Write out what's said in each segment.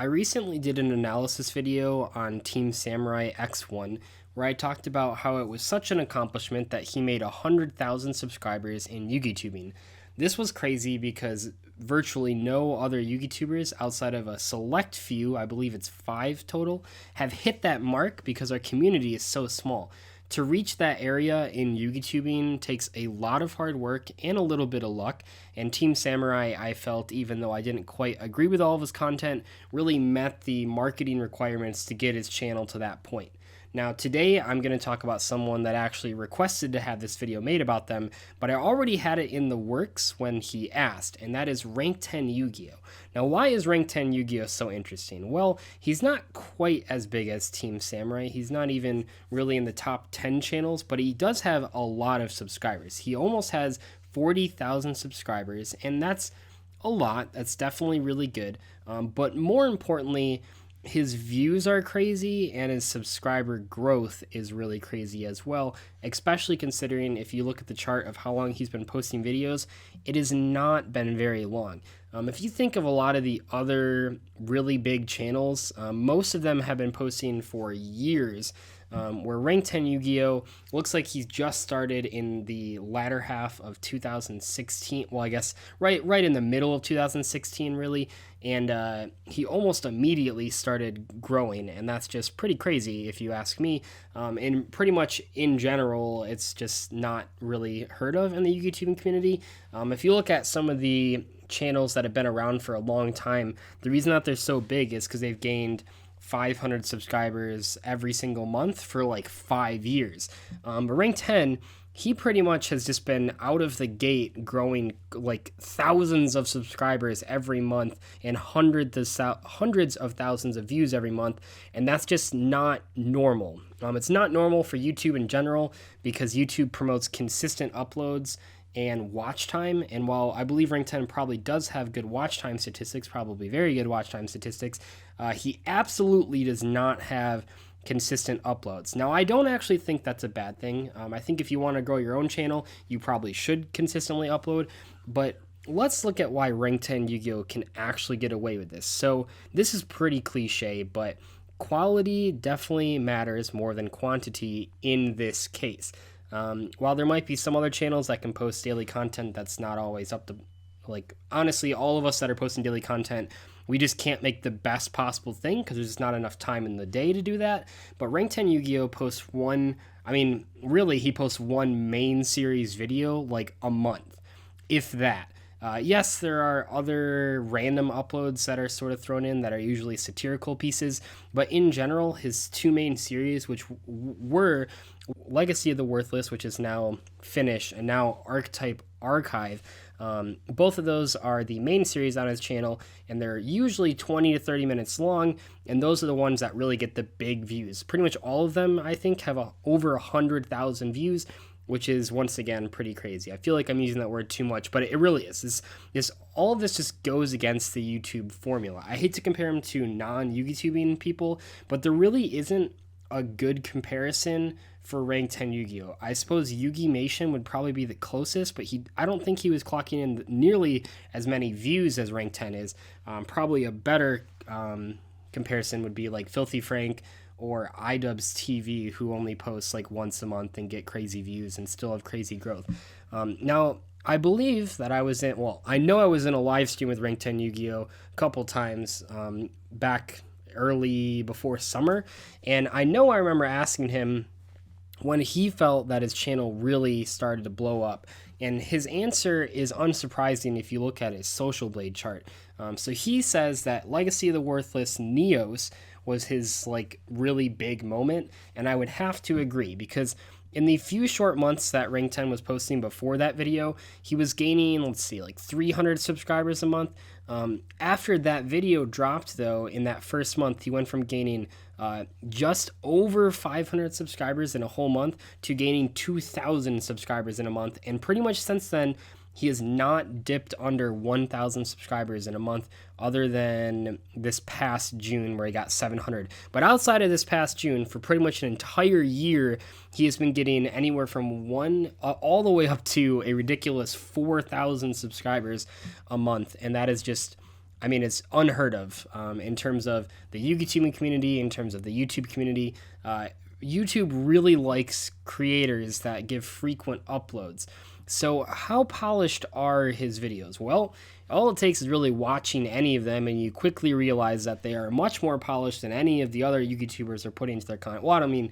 I recently did an analysis video on Team Samurai X1 where I talked about how it was such an accomplishment that he made 100,000 subscribers in YugiTubing. This was crazy because virtually no other YouTubers outside of a select few, I believe it's 5 total, have hit that mark because our community is so small. To reach that area in YugiTubing takes a lot of hard work and a little bit of luck, and Team Samurai, I felt, even though I didn't quite agree with all of his content, really met the marketing requirements to get his channel to that point. Now, today I'm going to talk about someone that actually requested to have this video made about them, but I already had it in the works when he asked, and that is Rank10 Yu-Gi-Oh! Now, why is Rank10 Yu-Gi-Oh! So interesting? Well, he's not quite as big as Team Samurai. He's not even really in the top 10 channels, but he does have a lot of subscribers. He almost has 40,000 subscribers, and that's a lot. That's definitely really good. But more importantly, his views are crazy and his subscriber growth is really crazy as well, especially considering if you look at the chart of how long he's been posting videos, it has not been very long. If you think of a lot of the other really big channels, most of them have been posting for years, where Rank10 Yu-Gi-Oh! Looks like he's just started in the latter half of 2016. Well, I guess right in the middle of 2016, really. And he almost immediately started growing, and that's just pretty crazy if you ask me. And pretty much in general, it's just not really heard of in the YouTubing community. If you look at some of the channels that have been around for a long time, the reason that they're so big is because they've gained 500 subscribers every single month for like 5 years. But Rank 10, he pretty much has just been out of the gate growing like thousands of subscribers every month and hundreds of thousands of views every month, and that's just not normal. It's not normal for YouTube in general because YouTube promotes consistent uploads and watch time, and while I believe Rank 10 probably does have good watch time statistics, probably very good watch time statistics, he absolutely does not have consistent uploads. Now, I don't actually think that's a bad thing. I think if you want to grow your own channel, you probably should consistently upload, but let's look at why Rank10 Yu-Gi-Oh! Can actually get away with this. So this is pretty cliche, but quality definitely matters more than quantity in this case. While there might be some other channels that can post daily content, that's not always up to, like, honestly, all of us that are posting daily content, we just can't make the best possible thing because there's just not enough time in the day to do that. But Rank10 Yu-Gi-Oh! Posts he posts one main series video like a month, if that. Yes, there are other random uploads that are sort of thrown in that are usually satirical pieces, but in general, his 2 main series, which were Legacy of the Worthless, which is now finished, and now Archetype Archive, both of those are the main series on his channel, and they're usually 20 to 30 minutes long, and those are the ones that really get the big views. Pretty much all of them, I think, have over 100,000 views, which is, once again, pretty crazy. I feel like I'm using that word too much, but it really is. All of this just goes against the YouTube formula. I hate to compare him to non-YouTubing people, but there really isn't a good comparison for Rank10 Yu-Gi-Oh! I suppose Yugi-Mation would probably be the closest, but I don't think he was clocking in nearly as many views as Rank10 is. Probably a better comparison would be like Filthy Frank or iDubbbz TV, who only posts like once a month and get crazy views and still have crazy growth. Now, I believe that I know I was in a live stream with Rank10 Yu-Gi-Oh! A couple times back early before summer, and I know I remember asking him when he felt that his channel really started to blow up, and his answer is unsurprising if you look at his Social Blade chart. So he says that Legacy of the Worthless Neos was his like really big moment, and I would have to agree because in the few short months that Rank10 was posting before that video, he was gaining, let's see, like 300 subscribers a month. After that video dropped, though, in that first month, he went from gaining just over 500 subscribers in a whole month to gaining 2,000 subscribers in a month. And pretty much since then, he has not dipped under 1,000 subscribers in a month other than this past June where he got 700. But outside of this past June, for pretty much an entire year, he has been getting anywhere from all the way up to a ridiculous 4,000 subscribers a month. And that is just I mean, it's unheard of in terms of the YouTubing community, in terms of the YouTube community. YouTube really likes creators that give frequent uploads. So, how polished are his videos? Well, all it takes is really watching any of them, and you quickly realize that they are much more polished than any of the other YouTubers are putting into their content. Well, I don't mean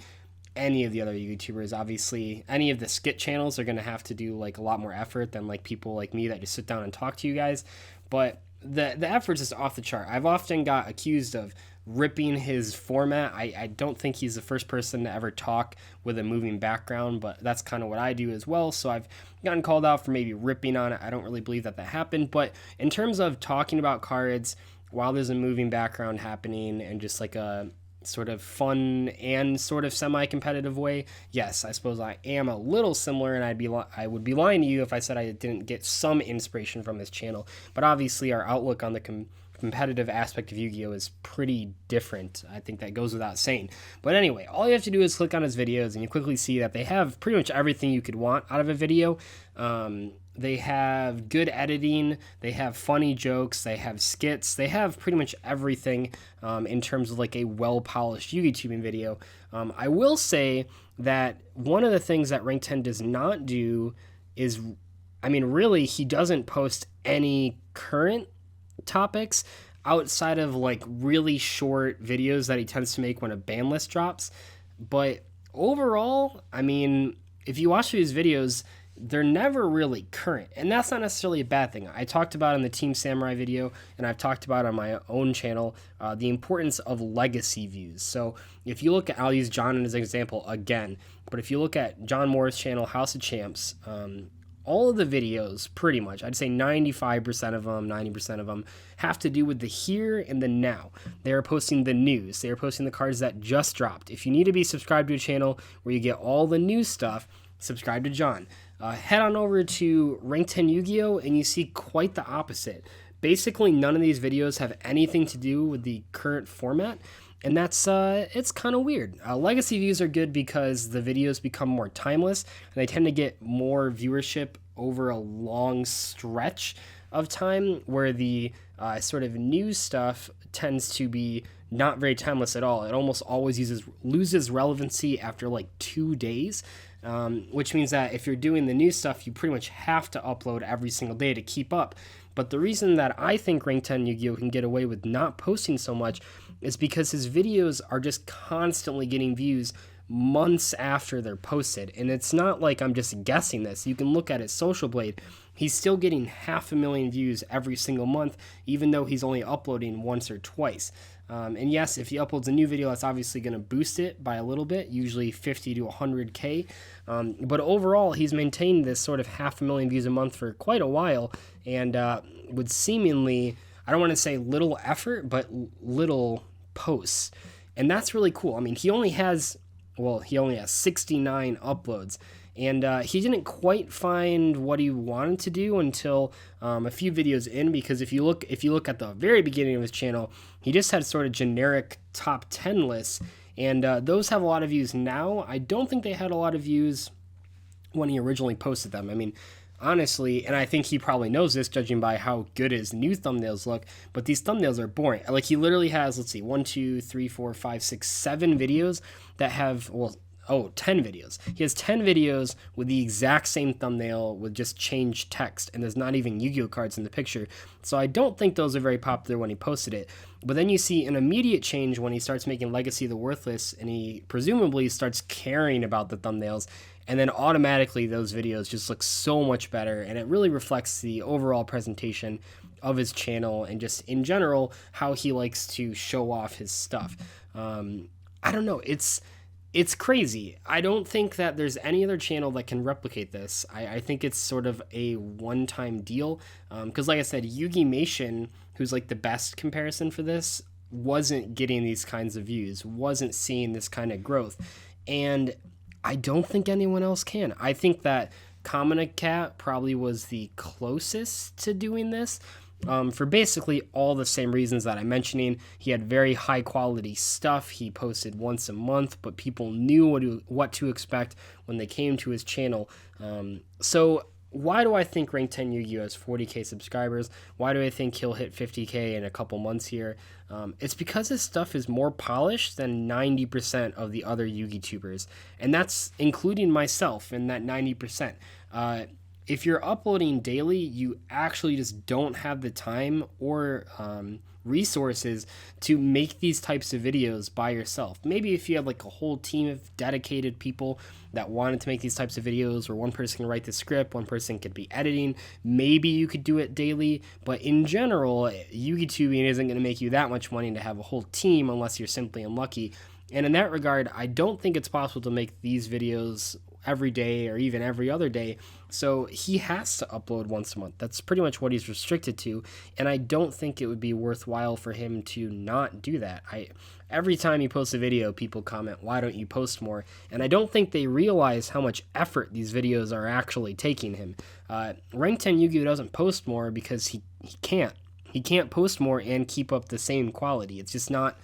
any of the other YouTubers. Obviously, any of the skit channels are going to have to do like a lot more effort than like people like me that just sit down and talk to you guys. But the effort's is off the chart. I've often got accused of ripping his format. I don't think he's the first person to ever talk with a moving background, but that's kind of what I do as well. So I've gotten called out for maybe ripping on it. I don't really believe that happened. But in terms of talking about cards while there's a moving background happening and just like a sort of fun and sort of semi-competitive way, yes, I suppose I am a little similar, and I would be lying to you if I said I didn't get some inspiration from his channel. But obviously, our outlook on the competitive aspect of Yu-Gi-Oh is pretty different. I think that goes without saying. But anyway, all you have to do is click on his videos, and you quickly see that they have pretty much everything you could want out of a video. They have good editing, they have funny jokes, they have skits, they have pretty much everything in terms of like a well-polished YouTubing video. I will say that one of the things that Rank 10 does not do is, I mean, really, he doesn't post any current topics outside of like really short videos that he tends to make when a ban list drops. But overall, I mean, if you watch these videos, they're never really current, and that's not necessarily a bad thing. I talked about in the Team Samurai video, and I've talked about on my own channel, the importance of legacy views. So if you look at, I'll use John as an example again, but if you look at John Moore's channel, House of Champs, all of the videos, pretty much, I'd say 95% of them, 90% of them, have to do with the here and the now. They are posting the news. They are posting the cards that just dropped. If you need to be subscribed to a channel where you get all the new stuff, subscribe to John. Head on over to Rank 10 Yu-Gi-Oh! And you see quite the opposite. Basically, none of these videos have anything to do with the current format, and that's it's kind of weird. Legacy views are good because the videos become more timeless, and they tend to get more viewership over a long stretch of time, where the sort of new stuff tends to be not very timeless at all. It almost always loses relevancy after like 2 days. Which means that if you're doing the new stuff, you pretty much have to upload every single day to keep up. But the reason that I think Rank 10 Yu-Gi-Oh! Can get away with not posting so much is because his videos are just constantly getting views months after they're posted. And it's not like I'm just guessing this. You can look at his Social Blade. He's still getting 500,000 views every single month, even though he's only uploading once or twice. And yes, if he uploads a new video, that's obviously going to boost it by a little bit, usually 50 to 100K. But overall, he's maintained this sort of 500,000 views a month for quite a while, and with seemingly, I don't want to say little effort, but little posts. And that's really cool. I mean, he only has 69 uploads. And he didn't quite find what he wanted to do until a few videos in, because if you look at the very beginning of his channel, he just had sort of generic top 10 lists, and those have a lot of views now. I don't think they had a lot of views when he originally posted them. I mean, honestly, and I think he probably knows this, judging by how good his new thumbnails look, but these thumbnails are boring. Like, he literally has, let's see, 1, 2, 3, 4, 5, 6, 7 videos that have, 10 videos. He has 10 videos with the exact same thumbnail with just changed text, and there's not even Yu-Gi-Oh cards in the picture. So I don't think those are very popular when he posted it. But then you see an immediate change when he starts making Legacy the Worthless, and he presumably starts caring about the thumbnails, and then automatically those videos just look so much better, and it really reflects the overall presentation of his channel and just in general how he likes to show off his stuff. I don't know, it's crazy. I don't think that there's any other channel that can replicate this. I think it's sort of a one-time deal. Because like I said, Yugi-Mation, who's like the best comparison for this, wasn't getting these kinds of views, wasn't seeing this kind of growth. And I don't think anyone else can. I think that Kamina Cat probably was the closest to doing this. For basically all the same reasons that I'm mentioning. He had very high quality stuff. He posted once a month, but people knew what to expect when they came to his channel. So why do I think RANK10YGO has 40k subscribers? Why do I think he'll hit 50k in a couple months here? It's because his stuff is more polished than 90% of the other YouTubers, and that's including myself in that 90%. If you're uploading daily, you actually just don't have the time or resources to make these types of videos by yourself. Maybe if you have like a whole team of dedicated people that wanted to make these types of videos, or one person can write the script, one person could be editing, maybe you could do it daily. But in general, YouTubing isn't going to make you that much money to have a whole team unless you're simply unlucky. And in that regard, I don't think it's possible to make these videos every day or even every other day. So he has to upload once a month. That's pretty much what he's restricted to. And I don't think it would be worthwhile for him to not do that. Every time he posts a video, people comment, "Why don't you post more?" And I don't think they realize how much effort these videos are actually taking him. RANK10YGO doesn't post more because he can't. He can't post more and keep up the same quality. It's not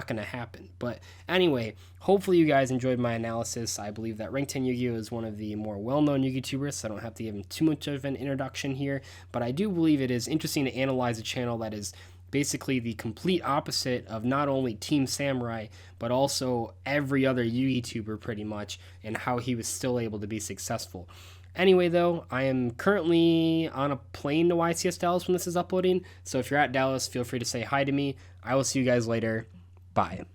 going to happen. But anyway, hopefully you guys enjoyed my analysis. I believe that RANK10YGO is one of the more well-known YouTubers, so I don't have to give him too much of an introduction here. But I do believe it is interesting to analyze a channel that is basically the complete opposite of not only Team Samurai, but also every other YouTuber pretty much, and how he was still able to be successful. Anyway, though, I am currently on a plane to YCS Dallas when this is uploading, so if you're at Dallas, feel free to say hi to me. I will see you guys later. Bye.